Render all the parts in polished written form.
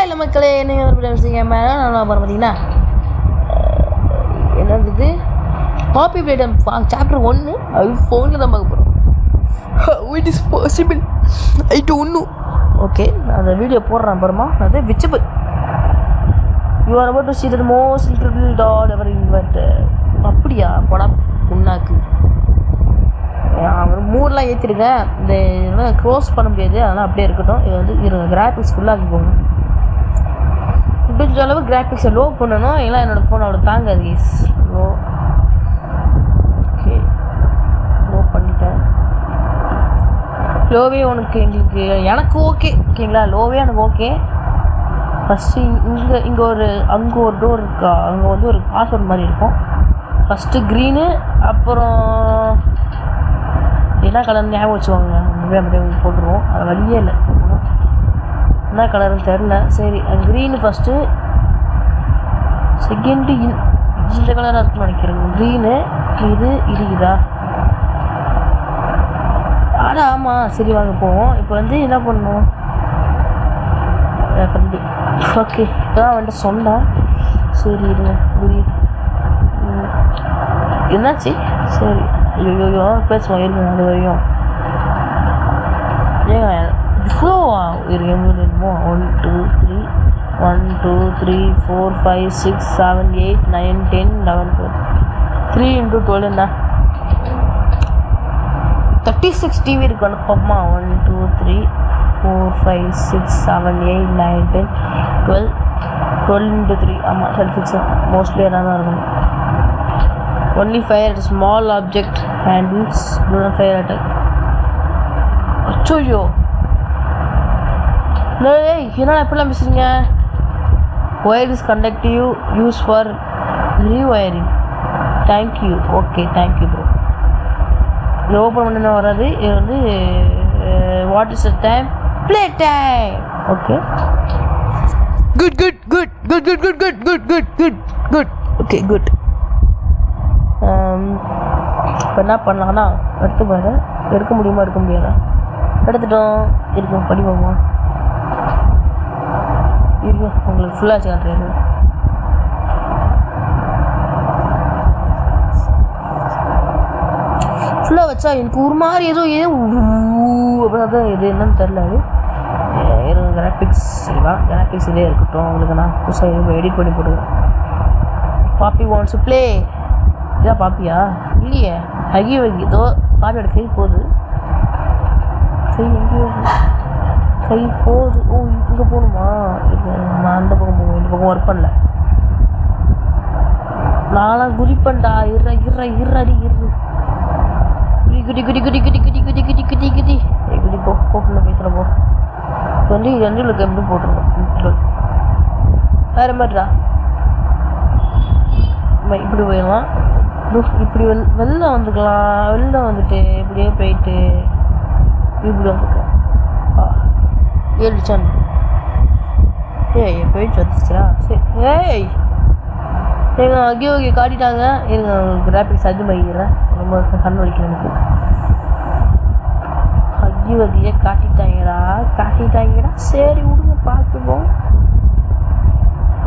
இல்லை மக்களே, நீங்கள் விஷயம் நான் பார்த்தீங்கன்னா என்னது காப்பி பிளேட் சாப்டர் 1 அது ஃபோனில் தான் பார்க்க போகிறோம். It is possible I don't know. Okay, நான் அந்த வீடியோ போடுறேன் அப்புறமா. அது watchable you are about to see the most incredible that ever invented. அப்படியா படம் உன்னாக்கு அவர் மூடெலாம் ஏற்றிருக்கேன். இந்த இதெல்லாம் க்ளோஸ் பண்ண முடியாது, அதெல்லாம் அப்படியே இருக்கட்டும். இது வந்து கிராஃபிக்ஸ் ஃபுல்லாகி போகணும். முடிஞ்ச அளவு கிராஃபிக்ஸை லோ பண்ணணும், ஏன்னா என்னோடய ஃபோன் அவ்வளோ தாங்காது. Is low. ஓகே, லோ பண்ணிட்டேன். லோவே எங்களுக்கு எனக்கு ஓகே. ஓகேங்களா, லோவே எனக்கு ஓகே. ஃபஸ்ட்டு அங்கே ஒரு டோர் இருக்கா, அங்கே வந்து ஒரு பாஸ்வேர்ட் மாதிரி இருக்கும். ஃபஸ்ட்டு க்ரீனு, அப்புறம் என்ன கலர் ஞாபகம் வச்சுவாங்க, அப்படியே போட்டுருவோம். அது வழியே இல்லை, என்ன கலர்னு தெரில. சரி, க்ரீனு ஃபஸ்ட்டு, செகண்டு இந்த கலராக இருக்குன்னு நினைக்கிறேன். க்ரீனு இது இதா ஆமாம். சரி வாங்க போவோம். இப்போ வந்து என்ன பண்ணணும், ஃப்ரெண்டு. ஓகே, இப்போதான் வந்துட்டு சொன்னேன். சரி இருங்க, என்னாச்சு? சரி, ஐயோ பேசுவோம் இருங்க. அது வரையும் ஏங்க இவ்வளோவா இருமோ? 1 2 3 1 2 3 4 5 6 7 8 9 10 11 12 3 × 12 என்ன 36 டிவி இருக்கு அனுப்பமா. 1 2 3 4 5 6 7 8 9 10 12 12 × 3 ஆமாம் 36. மோஸ்ட்லி எல்லாம் தான் இருக்கும். Only fire small object handles fire attack. அச்சோயோ, என்னடா எப்படிலாம் பேசுறீங்க? Wire is conductive use for rewiring. Thank you. Okay, thank you bro. இது ஓப்பன் பண்ண வராது. இது வந்து what is the time? Play time. Okay, good good good good good good good good good good good. Okay, good. இப்போ என்ன பண்ணலான்னா எடுத்து பாரு. எடுக்க முடியுமா எடுக்க முடியாதா? எடுத்துட்டோம். இருக்கும் படிப்போமா இருக்கும். உங்களுக்கு ஃபுல்லாக காட்டுறேன். ஃபுல்லாக வச்சா எனக்கு ஒரு மாதிரி ஏதோ அப்படிதான். இது என்னன்னு தெரில. அது கிராஃபிக்ஸ் சரிவா, கிராஃபிக்ஸ் இதே இருக்கட்டும். உங்களுக்கு நான் புதுசாக எடிட் பண்ணி போடுவேன். பாப்பி வாண்ட்ஸ் டு ப்ளே. இதான் பாப்பியா? இல்லையே, ஹகி வகி. இதோ பாப்பியோட கை போகுது. கை எங்கேயோ கை போகுது. ஓ, இங்கே போகணுமா? இது நான் அந்த பக்கம் போவேன். இந்த பக்கம் ஒர்க் பண்ணல. நானாக குதிப்பேன்டா. அடி குடி குடி குடி குடி குடி குடி குடி குடி குடி குடி போ போகணும். பேசுகிற போ. இப்போ வந்து இது வந்து உங்களுக்கு எப்படி போட்டுருக்கோம் வேறு மாதிரிடா. இப்படி போயிடலாம். இப்படி வெளில வந்துக்கலாம். வெளில வந்துட்டு இப்படியே போயிட்டு இப்படி வந்துக்கலாம். ஏழிச்சான். போயிட்டு வந்துச்சா? சரி. எங்கள் அங்கே ஓகே காட்டிட்டாங்க. எங்கள் கிராஃபிக்ஸ் அதிகமாகிறேன். ரொம்ப கண் வலிக்கிறேன் எனக்கு. அங்கே வகையை காட்டிட்டாங்கடா. சரி விடுங்க, பார்த்துப்போம்.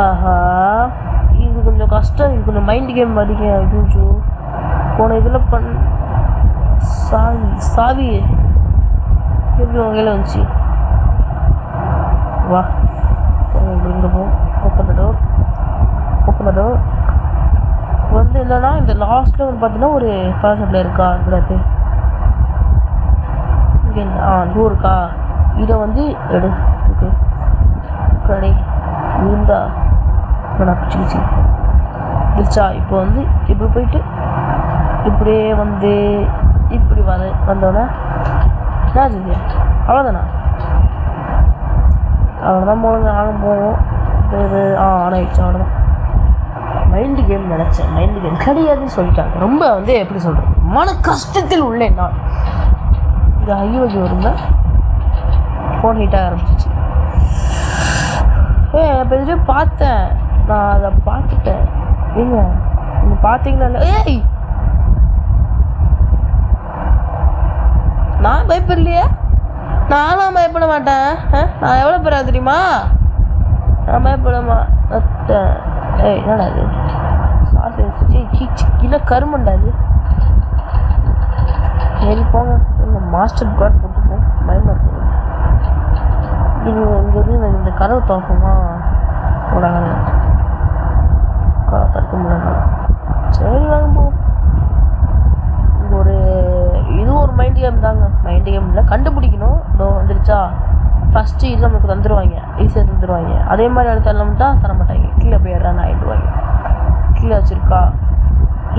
ஆஹா, இது கொஞ்சம் கஷ்டம். இது கொஞ்சம் மைண்ட் கேம் மாதிரிங்க. ஐயோ, போன இதில் சாவி எப்படி வகையில் வந்துச்சு? வா, இங்கே போ. Open the door. வந்து இல்லைன்னா இந்த லாஸ்ட்டில் வந்து பார்த்தீங்கன்னா ஒரு பவர் சப்ளை இருக்கா? கிடையாது. இங்கே டோர் இருக்கா? இதை வந்து எடு. ஓகே, கடை இருந்தா பிடிச்சிக்கிச்சு இருச்சா? இப்போ வந்து இப்படி போயிட்டு இப்படியே வந்து இப்படி வந்தோடனே என்ன ஆச்சு? அவ்வளோதானா? அவ்வளோதான் போகணும். நானும் போவோம். இது ஆனாயிடுச்சு. அவ்வளோதான். மைண்டு கேம் நினச்சேன். மைண்டு கேம் கிடையாதுன்னு சொல்லிட்டாங்க. ரொம்ப வந்து எப்படி சொல்கிறது, மன கஷ்டத்தில் உள்ளேன் நான். இது ஐயோ வருங்க. ஃபோன் ஹீட்டாக ஆரம்பிச்சிச்சு. இப்போ இதுவே பார்த்தேன். நான் அதை பார்த்துட்டேன். ஏங்க நீங்கள் பார்த்தீங்களா? நான் பயப்படலையே. நானும் பயப்பட மாட்டேன். நான் எவ்வளோ பேரா தெரியுமா? நான் பயப்படமா ஏய் என்னடா அது கிலோ கருமண்டா அது. சரி போங்க மாஸ்டர் கார்டு போட்டுப்போம் பயமா இருக்குது. இங்கேருந்து இந்த கதவு திறக்குமா போடாங்க கதவை திறக்க முடியல. சரி வாங்க போ. இங்கே ஒரு இதுவும் ஒரு மைண்ட் கேம் தாங்க. மைண்ட் கேம் இல்லை கண்டுபிடிக்கணும். இதோ வந்துருச்சா ஃபஸ்ட்டு இது நமக்கு தந்துடுவாங்க ஈஸியாக தந்துடுவாங்க. அதே மாதிரி அடுத்த தரமாட்டா தர மாட்டாங்க. கீழே போயிடுறான்னு ஆகிடுவாங்க. கீழே வச்சுருக்கா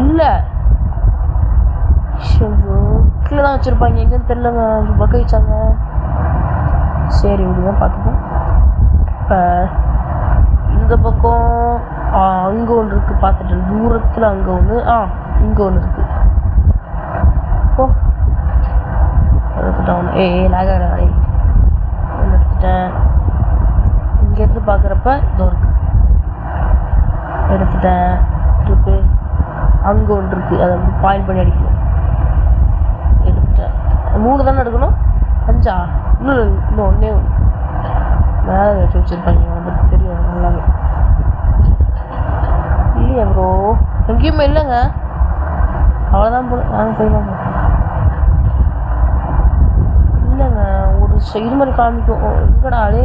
இல்லை கீழே தான் வச்சுருப்பாங்க எங்கேன்னு தெரிலங்க. பக்க வச்சாங்க. சரி விடுங்க பார்த்துப்போம். இப்போ இந்த பக்கம் அங்கே ஒன்று இருக்குது பார்த்துட்டு தூரத்தில் அங்கே ஒன்று இங்கே ஒன்று இருக்குது. ஓ எடுத்துட்டேன் ஒன்று. லாக ஒன்று எடுத்துட்டேன். இங்கேருந்து பார்க்குறப்ப இதோ இருக்குது எடுத்துட்டேன். திருப்பி அங்கே ஒன்று இருக்குது அதை வந்து பாயிண்ட் பண்ணி அடிக்கணும். எடுத்துட்டேன். 3 தானே எடுக்கணும் 5 இன்னும் ஒன்றே ஒன்று மேலே வச்சு வச்சுருப்பாங்க வந்து தெரியும் நல்லாவே இல்லையா ப்ரோ எங்கேயுமே இல்லைங்க. அவ்வளோதான் போல நாங்கள் போயிடலாம் இல்லைங்க. ஒரு இது மாதிரி காமிக்கும் எங்கடா ஆளே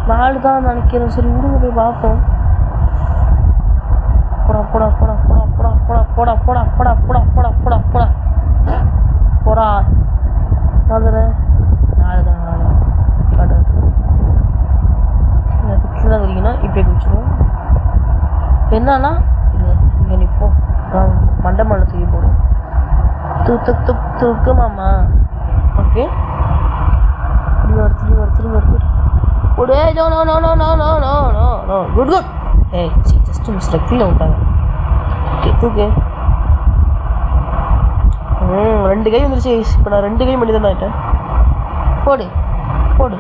4 தான் நினைக்கிறேன். சரி விடுங்க போய் பார்ப்போம். போடா போடா போடா போடா போடா போடா போடா போடா போடா போடா போடா போடா போடா அதுதானே 4 தான் 4 கீழே குடிக்கணும்னா இப்போ குடிச்சிடும். என்னன்னா இது இங்கே நிற்போம். மண்டை மலை தூக்கி போடும். தூக்கு மாமா. ஓகே திரும்ப ஒரே no no no no no no no no no good good. Just mistake கீழே விட்டாங்க. ஓகே தூக்கு. 2 கை வந்துருச்சு. இப்போ நான் 2 கை பண்ணி தானே ஆகிட்டேன். போடு போடு.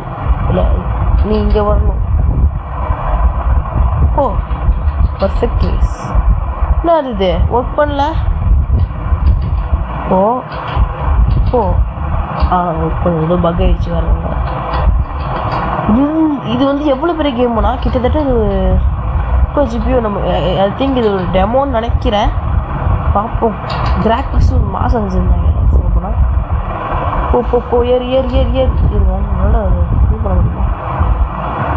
இல்லை நீ இங்கே வரணும். ஓ பர்ஃபெக்ட் ப்ளேஸ். என்ன அது இது ஒர்க் பண்ணல. ஓ ஒர்க் பண்ண ஏதோ பக் ஆகிடுச்சு வரவங்க. இது வந்து எவ்வளோ பெரிய கேம்னா கிட்டத்தட்ட இப்போ ஜிபியோ நம்ம ஐ திங்க் இது ஒரு டெமோன்னு நினைக்கிறேன். பார்ப்போம். கிராஃபிக்ஸ் ஒரு மாதம் செஞ்சுருந்தாங்க சொல்ல போனால். போ ஏர் நல்லா இது பண்ண முடியுமா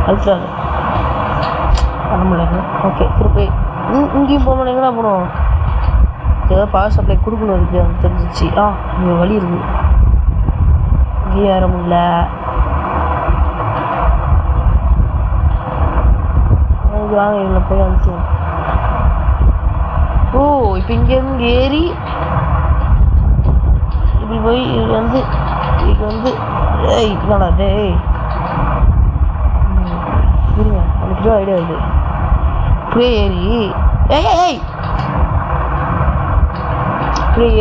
அழுத்தாது பண்ண முடியல. ஓகே திருப்பி இங்கேயும் போகணும். எங்கடா போகணும். ஏதாவது பவர் சப்ளை கொடுக்கணும் இருக்குது எனக்கு தெரிஞ்சிச்சு. இங்கே வழி இருக்குது. இங்கேயும் ஏற முடியல. வாங்க இவங்களை போய் அனுப்பிச்சோம். இப்போ இங்கேருந்து ஏறி இப்படி போய் இது வந்து என்னடா இருங்க எனக்கு ஐடியா வருது. இப்படியே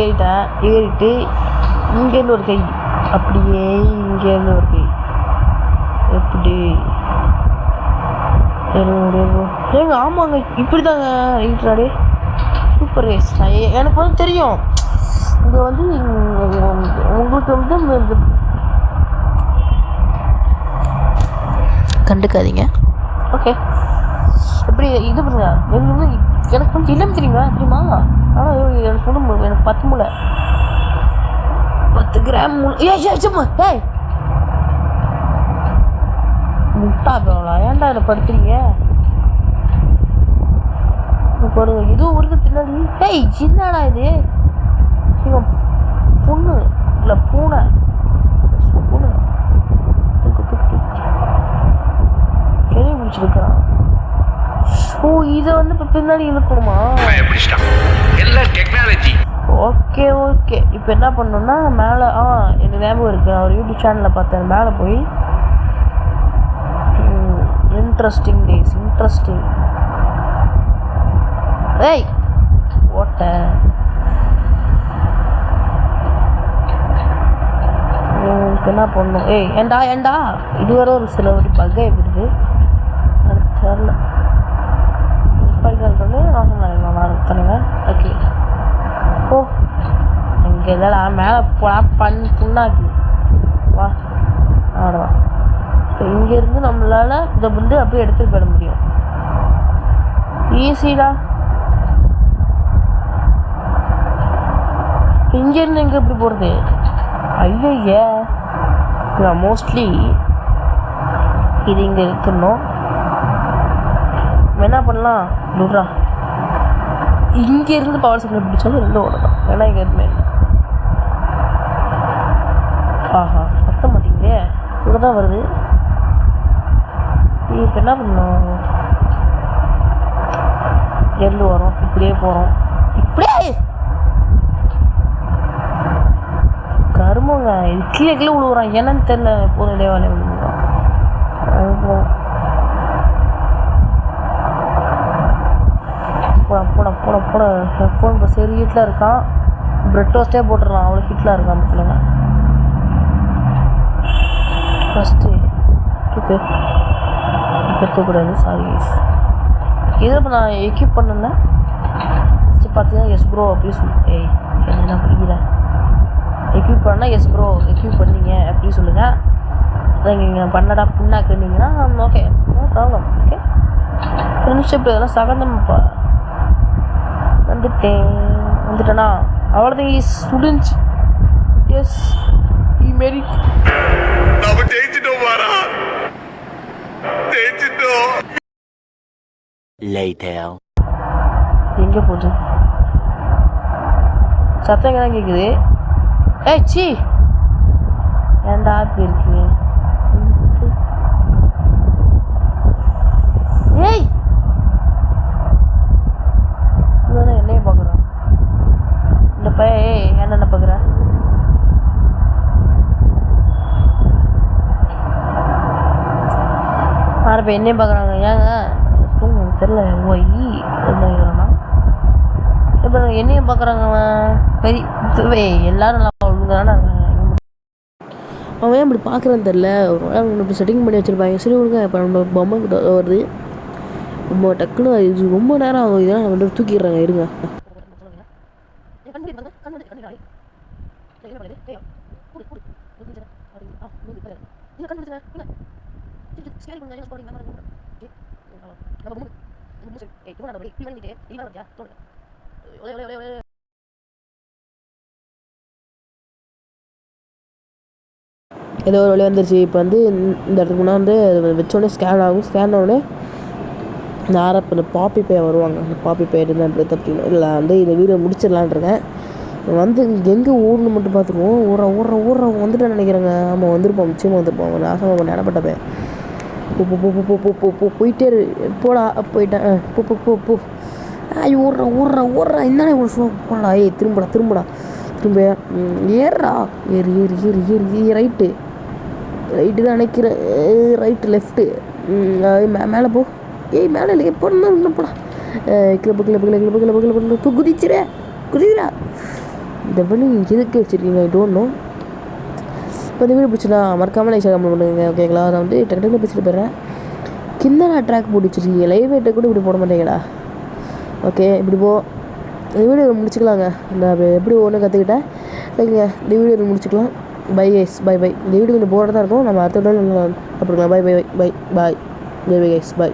ஏறிட்டேன். ஏறிட்டு இங்கேருந்து ஒரு கை அப்படியே இங்கேருந்து ஒரு கை எப்படி ஏங்க ஆமாங்க இப்படி தாங்க ரைட்ராடே சூப்பர் ரேஸ். எனக்கு வந்து தெரியும் இங்கே வந்து உங்களுக்கு வந்து கண்டுக்காதீங்க. ஓகே எப்படி இது பண்ணுங்க. எனக்கு வந்து இல்லைன்னு தெரியுமா ஆனால் எனக்கு வந்து எனக்கு 10 மூளை 10 கிராம் முட்டா போகலா. ஏன்டா இதில் படுத்துறீங்க பாருங்க. இதுவும் வருது பின்னாடி. என்னடா இது பொண்ணு இல்லை பூனை பெரிய பிடிச்சிருக்கான். இதை வந்து இப்போ பின்னாடி இழுக்கணுமா. ஓகே இப்போ என்ன பண்ணணும்னா மேலே எனக்கு ஞாபகம் இருக்குது. நான் ஒரு யூடியூப் சேனலில் பார்த்தேன். மேலே போய் இன்ட்ரெஸ்டிங் ஓட்ட என்ன பண்ணணும். ஏண்டா இது வர ஒரு சில ஒரு பகை விடுது எனக்கு தெரில. நான் ஓகே இங்கே இதெல்லாம் மேலே போனால் புண்ணாக்கு வா ஆடுவா இப்போ இங்கேருந்து நம்மளால் இதை வந்து அப்படியே எடுத்துகிட்டு போயிட முடியும். ஈஸிடா. இங்கேருந்து எங்கே எப்படி போகிறது? ஐயோ, நான் மோஸ்ட்லி இது இங்கே இருக்கணும். என்ன பண்ணலாம் நூறா, இங்கேருந்து பவர் சப்ளை பிடிச்சாலும் ரெண்டும் ஓடலாம். ஏன்னா இங்கே எதுவுமே இல்லை. ஆஹா, பத்த மாட்டேங்குதே, இவ்வளோ தான் வருது. இப்போ என்ன பண்ணணும்? எருந்து வரோம், இப்படியே போகிறோம். இப்படியே கருமங்க, இது கீழே கீழே விழுவுறான். என்னன்னு தெரியல. எப்போதும் இதே வேலையை விழுவுறான். போட போட போட ஹெட்ஃபோன் இப்போ சரி ஹீட்டில் இருக்கான். பிரெட் டோஸ்ட்டே போட்டுடலாம், அவ்வளோ ஹீட்டில் இருக்கான் பிள்ளைங்க. ஃபஸ்ட்டு ஓகே, இப்போ தூக்கூடாது, சாரி. இது இப்போ நான் எக்யூப் பண்ணல. ஃபஸ்ட்டு பார்த்தீங்கன்னா எஸ் ப்ரோ அப்படி சொல்லு. ஏய் என்ன புரியல. எக்யூப் பண்ணால் எஸ் ப்ரோ எக்யூப் பண்ணீங்க அப்படி சொல்லுங்கள். அதை நீங்கள் பண்ணடா புண்ணாக்குனீங்கன்னா okay, no problem. Okay, friendship இதெல்லாம் சகந்தம்ப்பா. வந்துட்டேனா அவ்வளோதான். இஸ் முடிஞ்சு. எஸ் ஈ மேரி நம்ம ஜெயிச்சிட்டோம் வாரா, ஜெயிச்சிட்டோம். Later. எங்கே போகுது சத்தம்? எங்கே தான் கேட்குது? ஏய் சி, ஏன்டா இப்படி இருக்கீங்க? ஏய் இவன் என்னைய பார்க்குறான். இந்த பையன் ஏய் என்ன பார்க்குறேன்? ஆறு இப்போ என்னையும் பார்க்குறாங்க. ஏங்க தெரில. ஒய் என்ன இப்போ என்னையும் பார்க்குறாங்க. அவன் பெரிய எல்லோரும் நல்லா ஒழுங்கான இருக்காங்க. அவன் ஏன் இப்படி பார்க்குறான்னு தெரில. ஒரு வேளை இப்படி செட்டிங் பண்ணி வச்சுருப்பாங்க. சரி விடுங்க. இப்போ நம்ம பொம்மை கிட்ட வருது. ரொம்ப டக்குன்னு இது ரொம்ப நேரம் ஆகும். இதெல்லாம் நான் வந்து தூக்கிடுறாங்க. இருங்க. ஏதோ ஒரு வழி வந்துருச்சு. இப்போ வந்து இந்த இடத்துக்கு முன்னாடி வந்து வச்சோடனே ஸ்கேன் ஆகும். ஸ்கேன் ஆனோடனே இந்த ஆரப் இந்த பாப்பி பே வருவாங்க. அந்த பாப்பி பே இருந்தால் எப்படி தப்பிக்கணும் இல்லை வந்து இந்த வீடியோ முடிச்சிடலான் இருக்கேன். வந்து எங்கே ஊர்னு மட்டும் பார்த்துருவோம். ஊர்றவங்க வந்துட்டு நினைக்கிறேங்க. ஆமாம் வந்திருப்போம், நிச்சயமாக வந்திருப்போம். அவங்க நாசமாக பண்ண இடப்பட்ட பே போயிட்டே போடா. போயிட்டேன். போ ஐயோ ஊர்றா என்னடா இவ்வளோ ஸ்லோ போடா. ஏய் திரும்ப ஏறா. ஏறி ரைட்டு தான் நினைக்கிறேன். ரைட்டு லெஃப்ட்டு மேலே போ. ஏய் மேலே இல்லை போடணும் போடா. கிளப்பு குதிச்சுரா. இந்த பண்ணி எதுக்கு வச்சுருக்கீங்க? ஐ டோன்ட் நோ. இப்போ இந்த வீடியோ பிடிச்சினா மறக்காமல் லைக் கமெண்ட் பண்ணுங்க. ஓகேங்களா? நான் வந்து டக்கு பேசிட்டு போயிடுறேன். கிந்த நான் ட்ராக் போட்டு வச்சுருக்கீங்க. லைவ் வெயிட்டை கூட இப்படி போட மாட்டேங்கடா. ஓகே, இப்படி போ. இந்த வீடியோ முடிச்சுக்கலாங்க. நான் எப்படி ஒன்று கற்றுக்கிட்டேன். சரிங்க, இந்த வீடியோ முடிச்சுக்கலாம். Bye guys, bye. இந்த வீடியோ கொஞ்சம் போராக தான் இருக்கும். நம்ம அடுத்த வீடியோ அப்படிங்களா? Bye guys, by.